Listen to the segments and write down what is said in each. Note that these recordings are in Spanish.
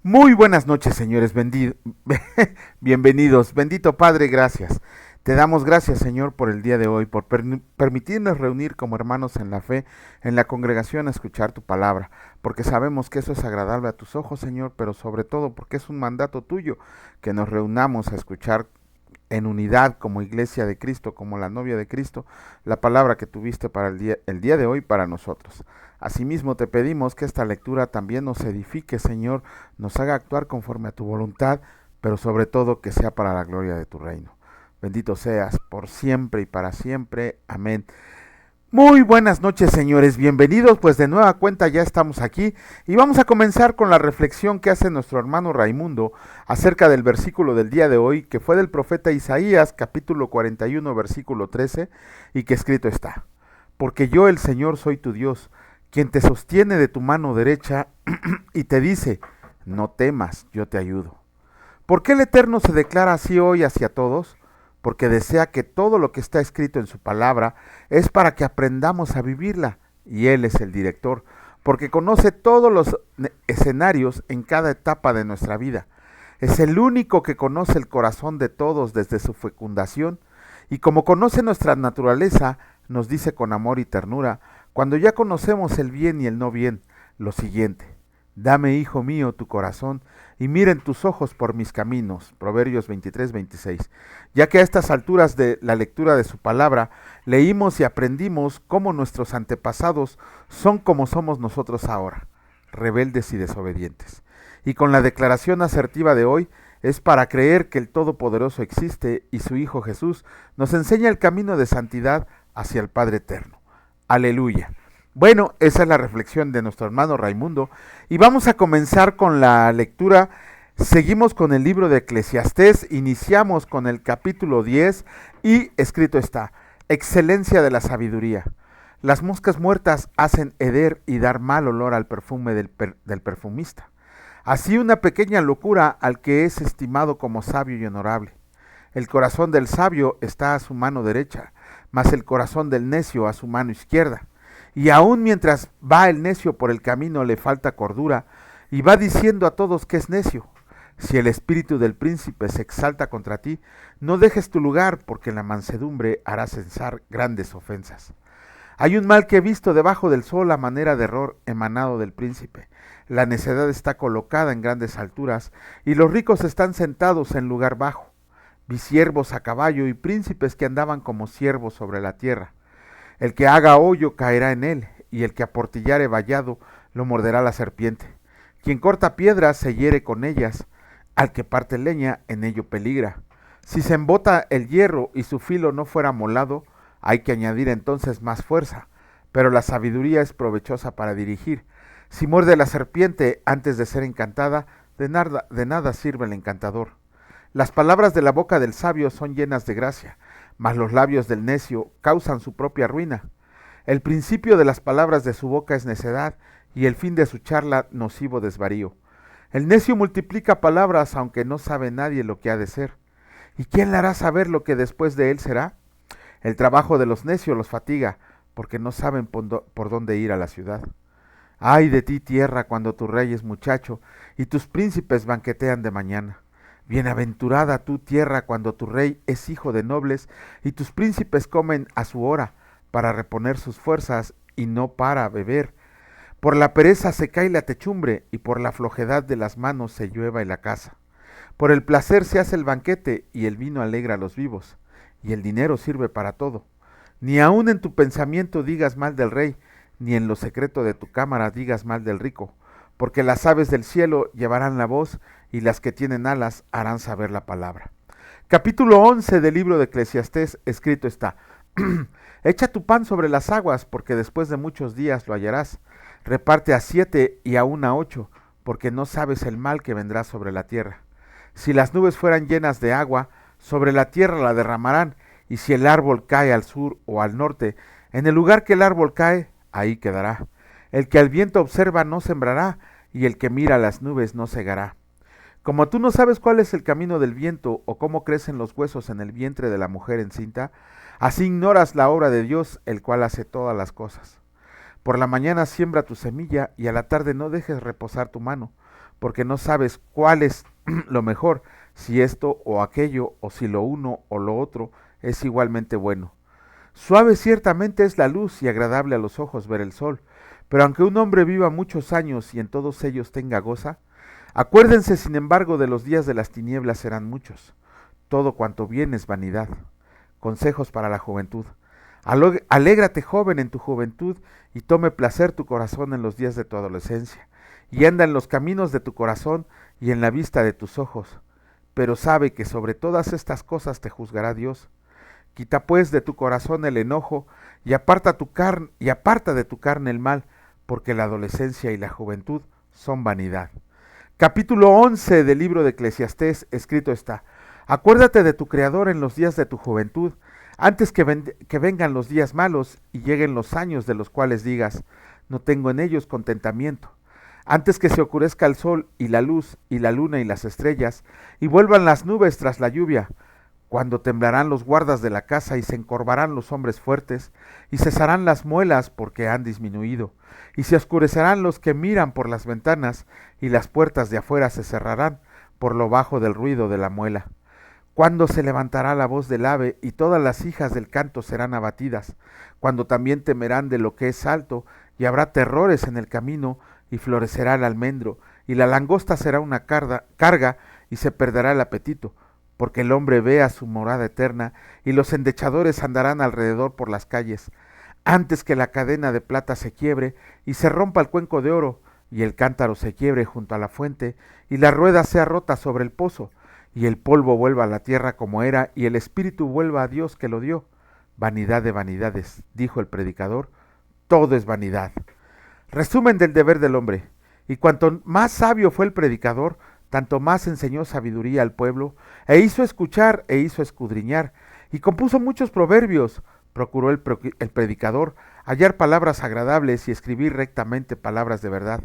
Muy buenas noches, señores. Bienvenidos. Bendito Padre, gracias. Te damos gracias, Señor, por el día de hoy, por permitirnos reunir como hermanos en la fe, en la congregación a escuchar tu palabra, porque sabemos que eso es agradable a tus ojos, Señor, pero sobre todo porque es un mandato tuyo que nos reunamos a escuchar en unidad como iglesia de Cristo, como la novia de Cristo, la palabra que tuviste para el día de hoy para nosotros. Asimismo te pedimos que esta lectura también nos edifique, Señor, nos haga actuar conforme a tu voluntad, pero sobre todo que sea para la gloria de tu reino. Bendito seas por siempre y para siempre. Amén. Muy buenas noches, señores, bienvenidos, pues de nueva cuenta ya estamos aquí y vamos a comenzar con la reflexión que hace nuestro hermano Raimundo acerca del versículo del día de hoy, que fue del profeta Isaías, capítulo 41, versículo 13, y que escrito está: porque yo el Señor soy tu Dios, quien te sostiene de tu mano derecha y te dice, no temas, yo te ayudo. ¿Por qué el Eterno se declara así hoy hacia todos? Porque desea que todo lo que está escrito en su palabra es para que aprendamos a vivirla, y Él es el director, porque conoce todos los escenarios en cada etapa de nuestra vida. Es el único que conoce el corazón de todos desde su fecundación, y como conoce nuestra naturaleza, nos dice con amor y ternura, cuando ya conocemos el bien y el no bien, lo siguiente: dame, hijo mío, tu corazón, y miren tus ojos por mis caminos. Proverbios 23-26. Ya que a estas alturas de la lectura de su palabra, leímos y aprendimos cómo nuestros antepasados son como somos nosotros ahora, rebeldes y desobedientes. Y con la declaración asertiva de hoy, es para creer que el Todopoderoso existe y su Hijo Jesús nos enseña el camino de santidad hacia el Padre Eterno. Aleluya. Bueno, esa es la reflexión de nuestro hermano Raimundo y vamos a comenzar con la lectura. Seguimos con el libro de Eclesiastés, iniciamos con el capítulo 10 y escrito está: excelencia de la sabiduría. Las moscas muertas hacen heder y dar mal olor al perfume del perfumista. Así una pequeña locura al que es estimado como sabio y honorable. El corazón del sabio está a su mano derecha, mas el corazón del necio a su mano izquierda. Y aun mientras va el necio por el camino le falta cordura, y va diciendo a todos que es necio. Si el espíritu del príncipe se exalta contra ti, no dejes tu lugar, porque en la mansedumbre hará cesar grandes ofensas. Hay un mal que he visto debajo del sol a manera de error emanado del príncipe. La necedad está colocada en grandes alturas, y los ricos están sentados en lugar bajo. Vi siervos a caballo y príncipes que andaban como siervos sobre la tierra. El que haga hoyo caerá en él, y el que aportillare vallado lo morderá la serpiente. Quien corta piedras se hiere con ellas, al que parte leña en ello peligra. Si se embota el hierro y su filo no fuera molado, hay que añadir entonces más fuerza, pero la sabiduría es provechosa para dirigir. Si muerde la serpiente antes de ser encantada, de nada sirve el encantador. Las palabras de la boca del sabio son llenas de gracia, mas los labios del necio causan su propia ruina. El principio de las palabras de su boca es necedad, y el fin de su charla nocivo desvarío. El necio multiplica palabras, aunque no sabe nadie lo que ha de ser. ¿Y quién le hará saber lo que después de él será? El trabajo de los necios los fatiga, porque no saben por dónde ir a la ciudad. Ay de ti, tierra, cuando tu rey es muchacho, y tus príncipes banquetean de mañana. Bienaventurada tú, tierra, cuando tu rey es hijo de nobles y tus príncipes comen a su hora para reponer sus fuerzas y no para beber. Por la pereza se cae la techumbre y por la flojedad de las manos se llueva la casa. Por el placer se hace el banquete y el vino alegra a los vivos y el dinero sirve para todo. Ni aun en tu pensamiento digas mal del rey, ni en lo secreto de tu cámara digas mal del rico, porque las aves del cielo llevarán la voz y las que tienen alas harán saber la palabra. Capítulo 11 del libro de Eclesiastés, escrito está: echa tu pan sobre las aguas, porque después de muchos días lo hallarás. Reparte a 7 y aun a 8, porque no sabes el mal que vendrá sobre la tierra. Si las nubes fueran llenas de agua, sobre la tierra la derramarán, y si el árbol cae al sur o al norte, en el lugar que el árbol cae, ahí quedará. El que al viento observa no sembrará, y el que mira las nubes no segará. Como tú no sabes cuál es el camino del viento o cómo crecen los huesos en el vientre de la mujer encinta, así ignoras la obra de Dios, el cual hace todas las cosas. Por la mañana siembra tu semilla y a la tarde no dejes reposar tu mano, porque no sabes cuál es lo mejor, si esto o aquello, o si lo uno o lo otro es igualmente bueno. Suave ciertamente es la luz y agradable a los ojos ver el sol, pero aunque un hombre viva muchos años y en todos ellos tenga goza, acuérdense sin embargo de los días de las tinieblas serán muchos. Todo cuanto viene es vanidad. Consejos para la juventud. Alégrate, joven, en tu juventud, y tome placer tu corazón en los días de tu adolescencia, y anda en los caminos de tu corazón y en la vista de tus ojos. Pero sabe que sobre todas estas cosas te juzgará Dios. Quita pues de tu corazón el enojo, y aparta de tu carne el mal, porque la adolescencia y la juventud son vanidad. Capítulo 11 del libro de Eclesiastés, escrito está: acuérdate de tu Creador en los días de tu juventud, antes que vengan los días malos y lleguen los años de los cuales digas, no tengo en ellos contentamiento. Antes que se oscurezca el sol y la luz y la luna y las estrellas, y vuelvan las nubes tras la lluvia, cuando temblarán los guardas de la casa y se encorvarán los hombres fuertes, y cesarán las muelas porque han disminuido, y se oscurecerán los que miran por las ventanas, y las puertas de afuera se cerrarán por lo bajo del ruido de la muela. Cuando se levantará la voz del ave, y todas las hijas del canto serán abatidas, cuando también temerán de lo que es alto, y habrá terrores en el camino, y florecerá el almendro, y la langosta será una carga, y se perderá el apetito, porque el hombre vea su morada eterna, y los endechadores andarán alrededor por las calles, antes que la cadena de plata se quiebre, y se rompa el cuenco de oro, y el cántaro se quiebre junto a la fuente, y la rueda sea rota sobre el pozo, y el polvo vuelva a la tierra como era, y el espíritu vuelva a Dios que lo dio. Vanidad de vanidades, dijo el predicador, todo es vanidad. Resumen del deber del hombre. Y cuanto más sabio fue el predicador, tanto más enseñó sabiduría al pueblo, e hizo escuchar, e hizo escudriñar, y compuso muchos proverbios. Procuró el predicador hallar palabras agradables y escribir rectamente palabras de verdad.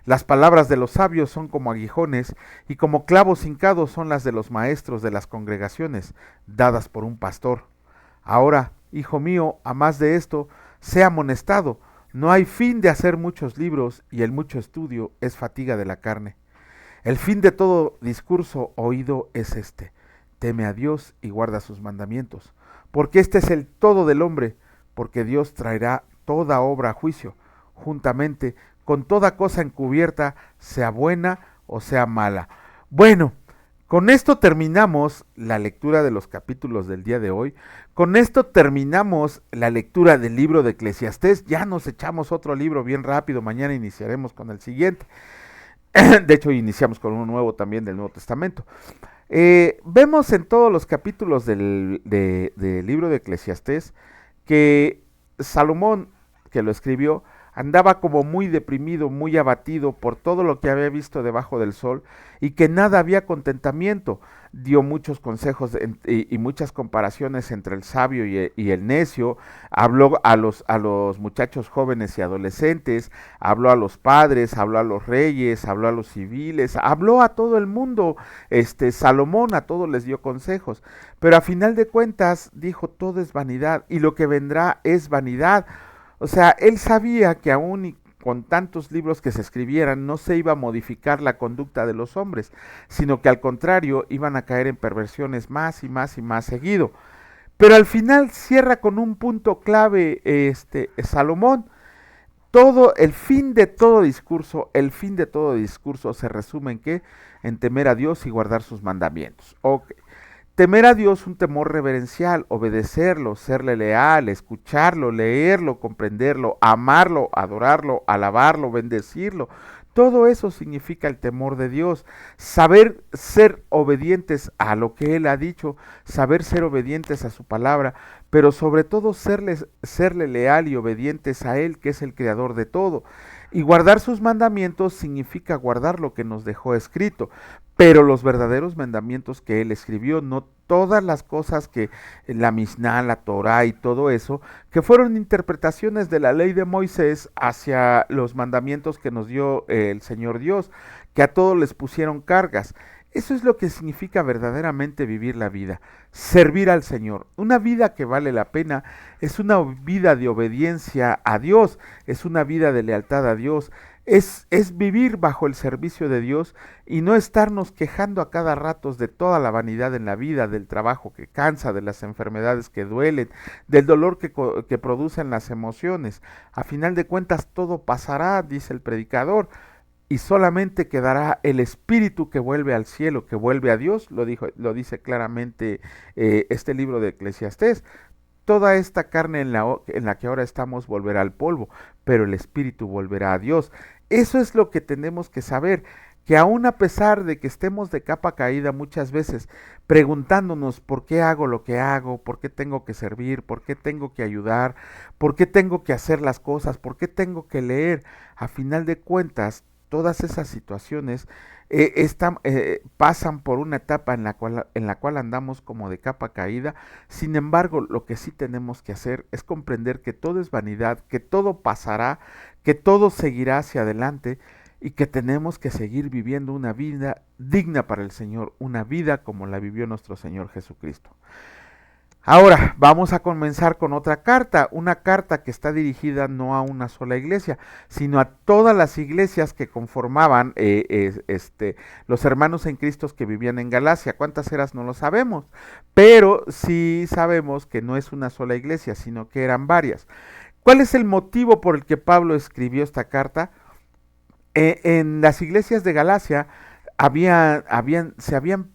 Las palabras de los sabios son como aguijones, y como clavos hincados son las de los maestros de las congregaciones, dadas por un pastor. Ahora, hijo mío, a más de esto, sea amonestado. No hay fin de hacer muchos libros, y el mucho estudio es fatiga de la carne. El fin de todo discurso oído es este: teme a Dios y guarda sus mandamientos, porque este es el todo del hombre, porque Dios traerá toda obra a juicio, juntamente con toda cosa encubierta, sea buena o sea mala. Bueno, con esto terminamos la lectura de los capítulos del día de hoy. Con esto terminamos la lectura del libro de Eclesiastés. Ya nos echamos otro libro bien rápido. Mañana iniciaremos con el siguiente. De hecho, iniciamos con uno nuevo también del Nuevo Testamento. Vemos en todos los capítulos del libro de Eclesiastés que Salomón, que lo escribió, andaba como muy deprimido, muy abatido por todo lo que había visto debajo del sol, y que nada había contentamiento. Dio muchos consejos y muchas comparaciones entre el sabio y el necio. Habló a los muchachos jóvenes y adolescentes, habló a los padres, habló a los reyes, habló a los civiles, habló a todo el mundo. Salomón a todos les dio consejos, pero a final de cuentas dijo: todo es vanidad y lo que vendrá es vanidad. O sea, él sabía que aún y con tantos libros que se escribieran, no se iba a modificar la conducta de los hombres, sino que al contrario, iban a caer en perversiones más y más y más seguido. Pero al final cierra con un punto clave Salomón. El fin de todo discurso se resume en ¿qué? En temer a Dios y guardar sus mandamientos. Okay. Temer a Dios, un temor reverencial, obedecerlo, serle leal, escucharlo, leerlo, comprenderlo, amarlo, adorarlo, alabarlo, bendecirlo. Todo eso significa el temor de Dios. Saber ser obedientes a lo que Él ha dicho, saber ser obedientes a su palabra, pero sobre todo serle leal y obedientes a Él, que es el creador de todo. Y guardar sus mandamientos significa guardar lo que nos dejó escrito, pero los verdaderos mandamientos que Él escribió, no todas las cosas que la Misná, la Torá y todo eso, que fueron interpretaciones de la ley de Moisés hacia los mandamientos que nos dio el Señor Dios, que a todos les pusieron cargas. Eso es lo que significa verdaderamente vivir la vida, servir al Señor. Una vida que vale la pena es una vida de obediencia a Dios, es una vida de lealtad a Dios, es vivir bajo el servicio de Dios y no estarnos quejando a cada rato de toda la vanidad en la vida, del trabajo que cansa, de las enfermedades que duelen, del dolor que producen las emociones. A final de cuentas todo pasará, dice el predicador, y solamente quedará el espíritu que vuelve al cielo, que vuelve a Dios, lo dice claramente este libro de Eclesiastés. Toda esta carne en la que ahora estamos volverá al polvo, pero el espíritu volverá a Dios. Eso es lo que tenemos que saber, que aun a pesar de que estemos de capa caída muchas veces, preguntándonos por qué hago lo que hago, por qué tengo que servir, por qué tengo que ayudar, por qué tengo que hacer las cosas, por qué tengo que leer, a final de cuentas, todas esas situaciones pasan por una etapa en la cual andamos como de capa caída. Sin embargo, lo que sí tenemos que hacer es comprender que todo es vanidad, que todo pasará, que todo seguirá hacia adelante y que tenemos que seguir viviendo una vida digna para el Señor, una vida como la vivió nuestro Señor Jesucristo. Ahora vamos a comenzar con otra carta, una carta que está dirigida no a una sola iglesia, sino a todas las iglesias que conformaban los hermanos en Cristo que vivían en Galacia. ¿Cuántas eran? No lo sabemos, pero sí sabemos que no es una sola iglesia, sino que eran varias. ¿Cuál es el motivo por el que Pablo escribió esta carta? En las iglesias de Galacia se habían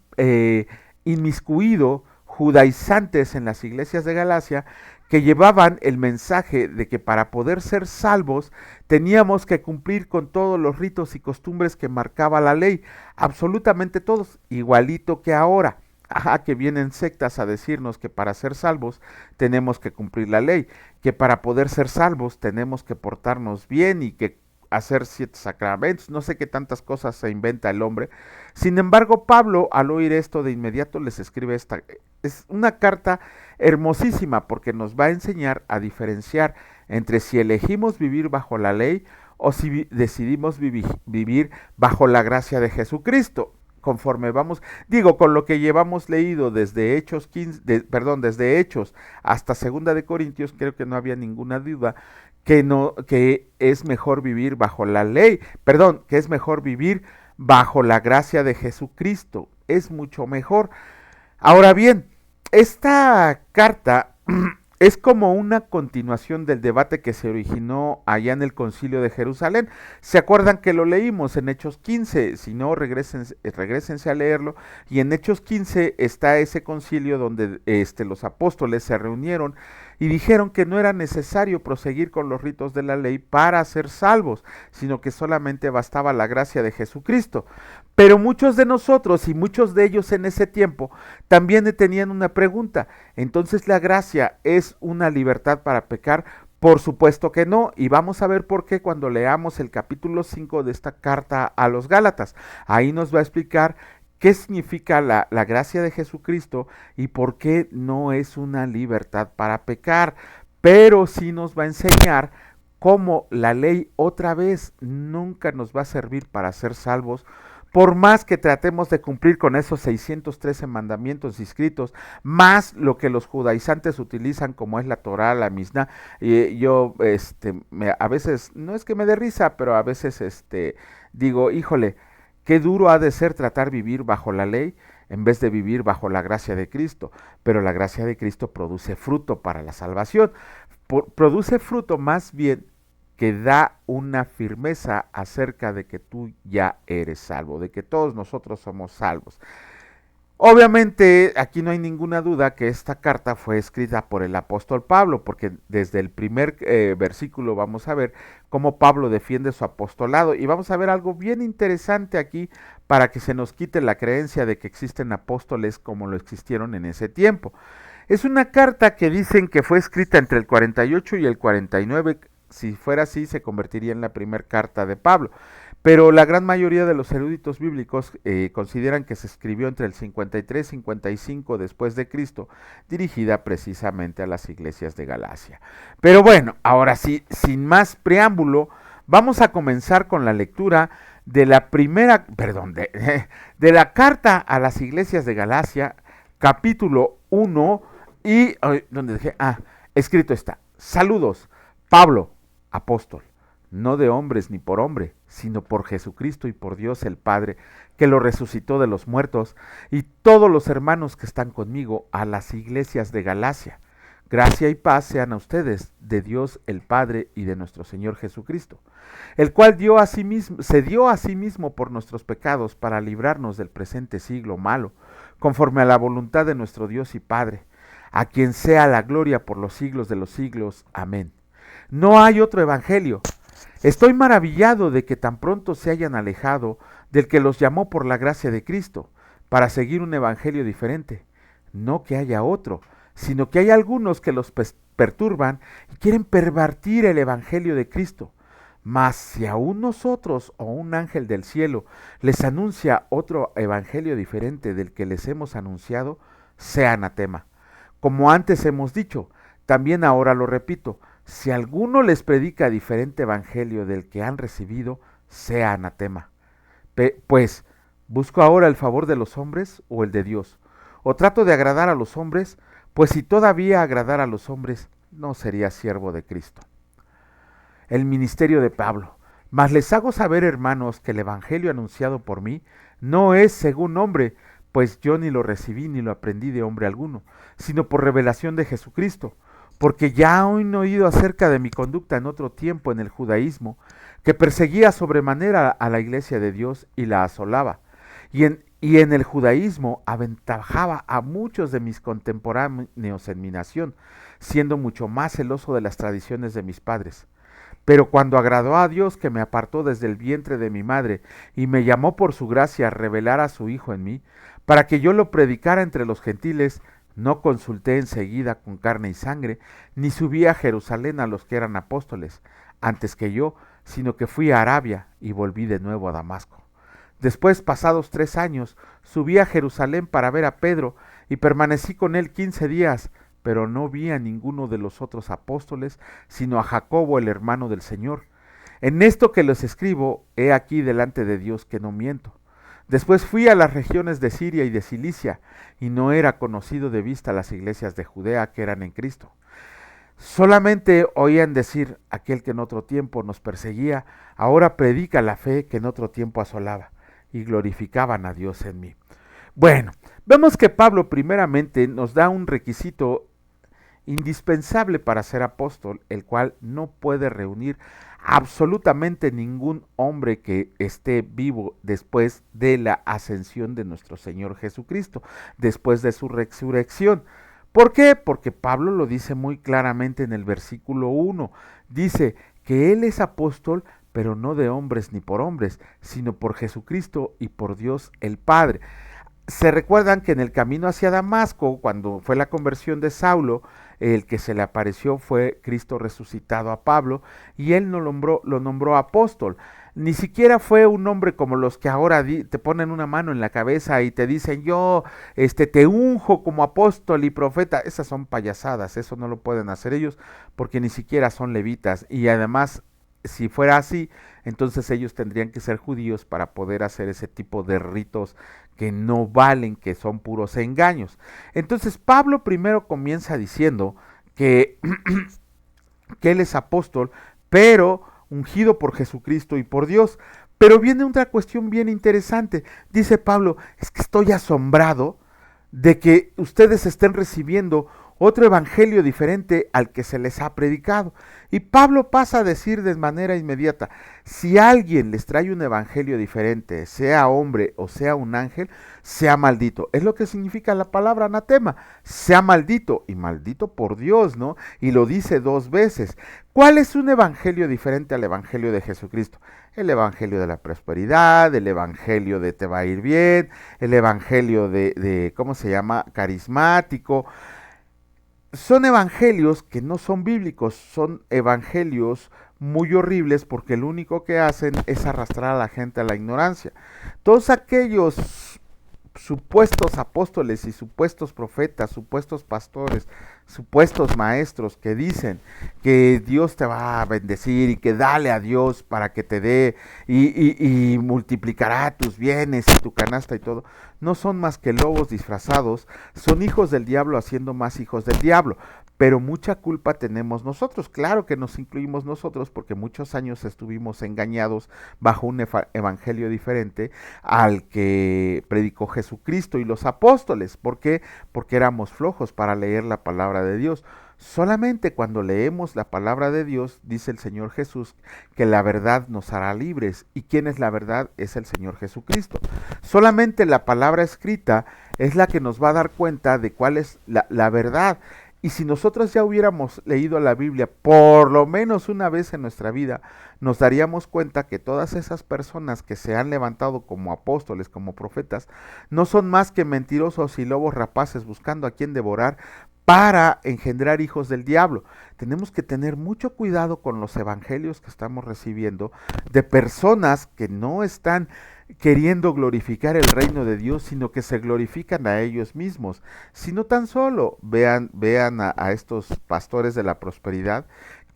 inmiscuido judaizantes en las iglesias de Galacia que llevaban el mensaje de que para poder ser salvos teníamos que cumplir con todos los ritos y costumbres que marcaba la ley, absolutamente todos, igualito que ahora. Ajá, que vienen sectas a decirnos que para ser salvos tenemos que cumplir la ley, que para poder ser salvos tenemos que portarnos bien y que hacer 7 sacramentos, no sé qué tantas cosas se inventa el hombre. Sin embargo, Pablo, al oír esto, de inmediato les escribe esta. Es una carta hermosísima porque nos va a enseñar a diferenciar entre si elegimos vivir bajo la ley o si decidimos vivir bajo la gracia de Jesucristo. Conforme vamos, con lo que llevamos leído desde Hechos desde Hechos hasta Segunda de Corintios, creo que no había ninguna duda que es mejor vivir bajo la ley, que es mejor vivir bajo la gracia de Jesucristo, es mucho mejor. Ahora bien, esta carta es como una continuación del debate que se originó allá en el Concilio de Jerusalén. ¿Se acuerdan que lo leímos en Hechos 15? Si no, regrésense a leerlo. Y en Hechos 15 está ese concilio donde los apóstoles se reunieron y dijeron que no era necesario proseguir con los ritos de la ley para ser salvos, sino que solamente bastaba la gracia de Jesucristo. Pero muchos de nosotros y muchos de ellos en ese tiempo también tenían una pregunta. Entonces, ¿la gracia es una libertad para pecar? Por supuesto que no, y vamos a ver por qué cuando leamos el capítulo 5 de esta carta a los Gálatas. Ahí nos va a explicar qué significa la gracia de Jesucristo y por qué no es una libertad para pecar, pero sí nos va a enseñar cómo la ley otra vez nunca nos va a servir para ser salvos, por más que tratemos de cumplir con esos 613 mandamientos escritos, más lo que los judaizantes utilizan como es la Torá, la Misná. Yo a veces, no es que me dé risa, pero a veces digo, híjole, qué duro ha de ser tratar vivir bajo la ley en vez de vivir bajo la gracia de Cristo. Pero la gracia de Cristo produce fruto para la salvación. Produce fruto más bien que da una firmeza acerca de que tú ya eres salvo, de que todos nosotros somos salvos. Obviamente aquí no hay ninguna duda que esta carta fue escrita por el apóstol Pablo, porque desde el primer versículo vamos a ver cómo Pablo defiende su apostolado y vamos a ver algo bien interesante aquí para que se nos quite la creencia de que existen apóstoles como lo existieron en ese tiempo. Es una carta que dicen que fue escrita entre el 48 y el 49. Si fuera así, se convertiría en la primera carta de Pablo. Pero la gran mayoría de los eruditos bíblicos consideran que se escribió entre el 53 y 55 después de Cristo, dirigida precisamente a las iglesias de Galacia. Pero bueno, ahora sí, sin más preámbulo, vamos a comenzar con la lectura de la primera, perdón, de la carta a las iglesias de Galacia, capítulo 1, y, ¿dónde dejé? Escrito está, saludos, Pablo, apóstol, no de hombres ni por hombre, sino por Jesucristo y por Dios el Padre, que lo resucitó de los muertos, y todos los hermanos que están conmigo a las iglesias de Galacia. Gracia y paz sean a ustedes, de Dios el Padre y de nuestro Señor Jesucristo, el cual se dio a sí mismo por nuestros pecados para librarnos del presente siglo malo, conforme a la voluntad de nuestro Dios y Padre, a quien sea la gloria por los siglos de los siglos. Amén. No hay otro evangelio. Estoy maravillado de que tan pronto se hayan alejado del que los llamó por la gracia de Cristo, para seguir un evangelio diferente. No que haya otro, sino que hay algunos que los perturban y quieren pervertir el evangelio de Cristo. Mas si aún nosotros o un ángel del cielo les anuncia otro evangelio diferente del que les hemos anunciado, sea anatema. Como antes hemos dicho, también ahora lo repito, si alguno les predica diferente evangelio del que han recibido, sea anatema. Pues, ¿busco ahora el favor de los hombres o el de Dios? ¿O trato de agradar a los hombres? Pues si todavía agradara a los hombres, no sería siervo de Cristo. El ministerio de Pablo. Mas les hago saber, hermanos, que el evangelio anunciado por mí no es según hombre, pues yo ni lo recibí ni lo aprendí de hombre alguno, sino por revelación de Jesucristo, porque ya han oído acerca de mi conducta en otro tiempo en el judaísmo, que perseguía sobremanera a la iglesia de Dios y la asolaba, y en el judaísmo aventajaba a muchos de mis contemporáneos en mi nación, siendo mucho más celoso de las tradiciones de mis padres. Pero cuando agradó a Dios, que me apartó desde el vientre de mi madre y me llamó por su gracia a revelar a su Hijo en mí, para que yo lo predicara entre los gentiles, no consulté enseguida con carne y sangre, ni subí a Jerusalén a los que eran apóstoles, antes que yo, sino que fui a Arabia y volví de nuevo a Damasco. Después, pasados 3 años, subí a Jerusalén para ver a Pedro y permanecí con él 15 días, pero no vi a ninguno de los otros apóstoles, sino a Jacobo, el hermano del Señor. En esto que les escribo, he aquí delante de Dios que no miento. Después fui a las regiones de Siria y de Cilicia, y no era conocido de vista las iglesias de Judea que eran en Cristo. Solamente oían decir, aquel que en otro tiempo nos perseguía, ahora predica la fe que en otro tiempo asolaba, y glorificaban a Dios en mí. Bueno, vemos que Pablo primeramente nos da un requisito indispensable para ser apóstol, el cual no puede reunir absolutamente ningún hombre que esté vivo después de la ascensión de nuestro Señor Jesucristo, después de su resurrección. ¿Por qué? Porque Pablo lo dice muy claramente en el versículo 1. Dice que él es apóstol, pero no de hombres ni por hombres, sino por Jesucristo y por Dios el Padre. Se recuerdan que en el camino hacia Damasco, cuando fue la conversión de Saulo, el que se le apareció fue Cristo resucitado a Pablo, y él lo nombró apóstol. Ni siquiera fue un hombre como los que ahora te ponen una mano en la cabeza y te dicen, yo te unjo como apóstol y profeta. Esas son payasadas, eso no lo pueden hacer ellos, porque ni siquiera son levitas, y además, si fuera así, entonces ellos tendrían que ser judíos para poder hacer ese tipo de ritos que no valen, que son puros engaños. Entonces Pablo primero comienza diciendo que, que él es apóstol, pero ungido por Jesucristo y por Dios. Pero viene otra cuestión bien interesante. Dice Pablo, es que estoy asombrado de que ustedes estén recibiendo otro evangelio diferente al que se les ha predicado. Y Pablo pasa a decir de manera inmediata, si alguien les trae un evangelio diferente, sea hombre o sea un ángel, sea maldito. Es lo que significa la palabra anatema, sea maldito, y maldito por Dios, ¿no? Y lo dice 2 veces. ¿Cuál es un evangelio diferente al evangelio de Jesucristo? El evangelio de la prosperidad, el evangelio de te va a ir bien, el evangelio de ¿cómo se llama? Carismático. Son evangelios que no son bíblicos, son evangelios muy horribles porque lo único que hacen es arrastrar a la gente a la ignorancia. Todos aquellos supuestos apóstoles y supuestos profetas, supuestos pastores, supuestos maestros que dicen que Dios te va a bendecir y que dale a Dios para que te dé y multiplicará tus bienes y tu canasta y todo, no son más que lobos disfrazados, son hijos del diablo haciendo más hijos del diablo. Pero mucha culpa tenemos nosotros, claro que nos incluimos nosotros porque muchos años estuvimos engañados bajo un evangelio diferente al que predicó Jesucristo y los apóstoles. ¿Por qué? Porque éramos flojos para leer la palabra de Dios. Solamente cuando leemos la palabra de Dios, dice el Señor Jesús, que la verdad nos hará libres. ¿Y quién es la verdad? Es el Señor Jesucristo. Solamente la palabra escrita es la que nos va a dar cuenta de cuál es la verdad. Y si nosotros ya hubiéramos leído la Biblia por lo menos una vez en nuestra vida, nos daríamos cuenta que todas esas personas que se han levantado como apóstoles, como profetas, no son más que mentirosos y lobos rapaces buscando a quien devorar para engendrar hijos del diablo. Tenemos que tener mucho cuidado con los evangelios que estamos recibiendo de personas que no están queriendo glorificar el reino de Dios, sino que se glorifican a ellos mismos. Si no tan solo vean a estos pastores de la prosperidad,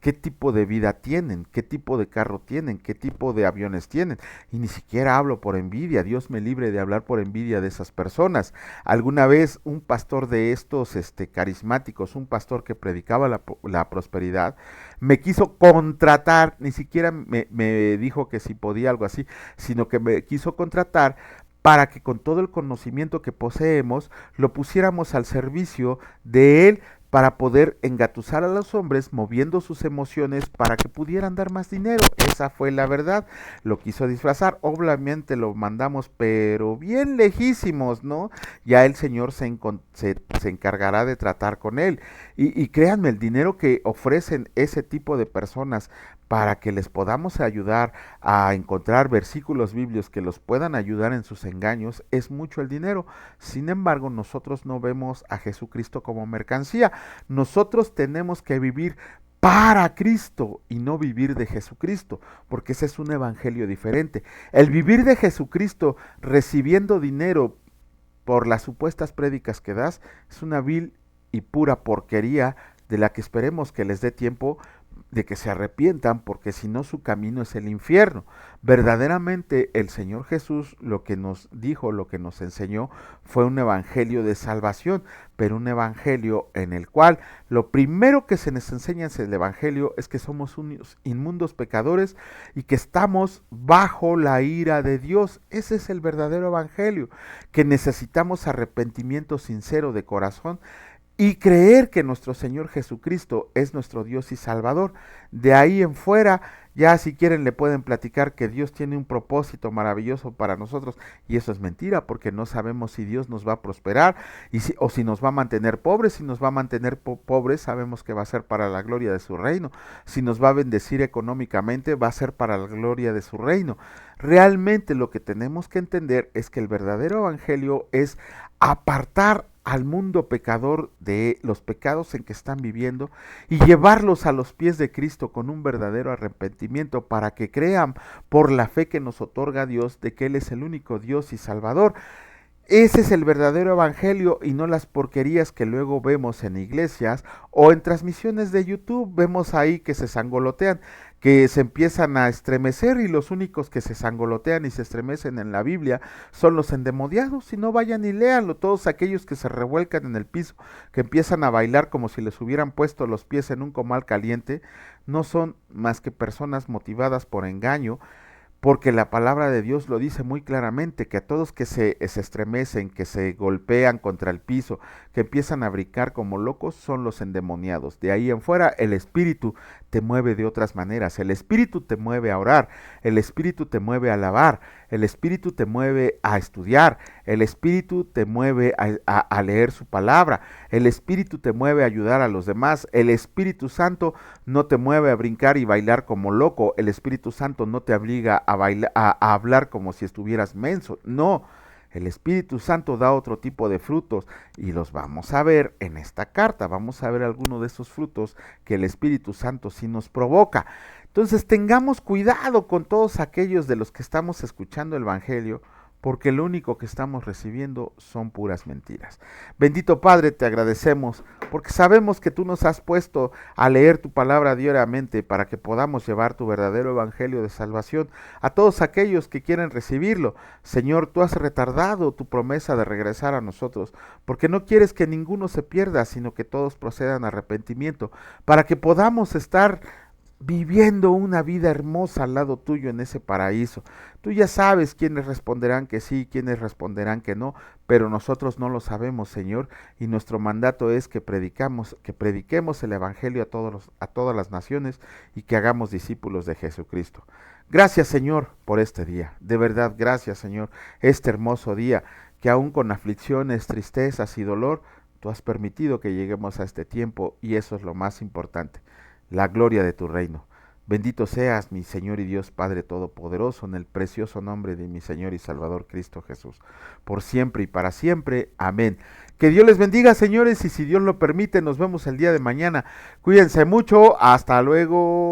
qué tipo de vida tienen, qué tipo de carro tienen, qué tipo de aviones tienen. Y ni siquiera hablo por envidia, Dios me libre de hablar por envidia de esas personas. Alguna vez un pastor de estos carismáticos, un pastor que predicaba la prosperidad, me quiso contratar, ni siquiera me dijo que si podía algo así, sino que me quiso contratar para que con todo el conocimiento que poseemos lo pusiéramos al servicio de él para poder engatusar a los hombres moviendo sus emociones para que pudieran dar más dinero. Esa fue la verdad. Lo quiso disfrazar, obviamente lo mandamos, pero bien lejísimos, ¿no? Ya el Señor se encargará de tratar con él. Y créanme, el dinero que ofrecen ese tipo de personas para que les podamos ayudar a encontrar versículos biblios que los puedan ayudar en sus engaños, es mucho el dinero. Sin embargo, nosotros no vemos a Jesucristo como mercancía. Nosotros tenemos que vivir para Cristo y no vivir de Jesucristo, porque ese es un evangelio diferente. El vivir de Jesucristo recibiendo dinero por las supuestas prédicas que das es una vil y pura porquería de la que esperemos que les dé tiempo de que se arrepientan, porque si no su camino es el infierno. Verdaderamente el Señor Jesús lo que nos dijo, lo que nos enseñó fue un evangelio de salvación, pero un evangelio en el cual lo primero que se nos enseña en el evangelio es que somos unos inmundos pecadores y que estamos bajo la ira de Dios. Ese es el verdadero evangelio, que necesitamos arrepentimiento sincero de corazón y creer que nuestro Señor Jesucristo es nuestro Dios y Salvador. De ahí en fuera, ya si quieren le pueden platicar que Dios tiene un propósito maravilloso para nosotros, y eso es mentira, porque no sabemos si Dios nos va a prosperar o si nos va a mantener pobres. Si nos va a mantener pobres, sabemos que va a ser para la gloria de su reino. Si nos va a bendecir económicamente, va a ser para la gloria de su reino. Realmente lo que tenemos que entender es que el verdadero evangelio es apartar al mundo pecador de los pecados en que están viviendo y llevarlos a los pies de Cristo con un verdadero arrepentimiento para que crean por la fe que nos otorga Dios de que Él es el único Dios y Salvador. Ese es el verdadero evangelio y no las porquerías que luego vemos en iglesias o en transmisiones de YouTube. Vemos ahí que se sangolotean, que se empiezan a estremecer, y los únicos que se sangolotean y se estremecen en la Biblia son los endemoniados. Si no, vayan y léanlo. Todos aquellos que se revuelcan en el piso, que empiezan a bailar como si les hubieran puesto los pies en un comal caliente, no son más que personas motivadas por engaño, porque la palabra de Dios lo dice muy claramente, que a todos que se estremecen, que se golpean contra el piso, que empiezan a brincar como locos, son los endemoniados. De ahí en fuera, el Espíritu te mueve de otras maneras. El Espíritu te mueve a orar, el Espíritu te mueve a alabar, el Espíritu te mueve a estudiar, el Espíritu te mueve a leer su palabra, el Espíritu te mueve a ayudar a los demás. El Espíritu Santo no te mueve a brincar y bailar como loco. El Espíritu Santo no te obliga a hablar como si estuvieras menso. No, el Espíritu Santo da otro tipo de frutos y los vamos a ver en esta carta. Vamos a ver algunos de esos frutos que el Espíritu Santo sí nos provoca. Entonces tengamos cuidado con todos aquellos de los que estamos escuchando el Evangelio, porque lo único que estamos recibiendo son puras mentiras. Bendito Padre, te agradecemos porque sabemos que tú nos has puesto a leer tu palabra diariamente para que podamos llevar tu verdadero evangelio de salvación a todos aquellos que quieren recibirlo. Señor, tú has retardado tu promesa de regresar a nosotros porque no quieres que ninguno se pierda, sino que todos procedan a arrepentimiento, para que podamos estar viviendo una vida hermosa al lado tuyo en ese paraíso. Tú ya sabes quiénes responderán que sí, quiénes responderán que no, pero nosotros no lo sabemos, Señor, y nuestro mandato es que prediquemos el evangelio a todas las naciones y que hagamos discípulos de Jesucristo. Gracias, Señor, por este día. De verdad, gracias, Señor, este hermoso día que aún con aflicciones, tristezas y dolor, tú has permitido que lleguemos a este tiempo y eso es lo más importante, la gloria de tu reino. Bendito seas, mi Señor y Dios Padre Todopoderoso, en el precioso nombre de mi Señor y Salvador Cristo Jesús, por siempre y para siempre. Amén. Que Dios les bendiga, señores, y si Dios lo permite, nos vemos el día de mañana. Cuídense mucho, hasta luego.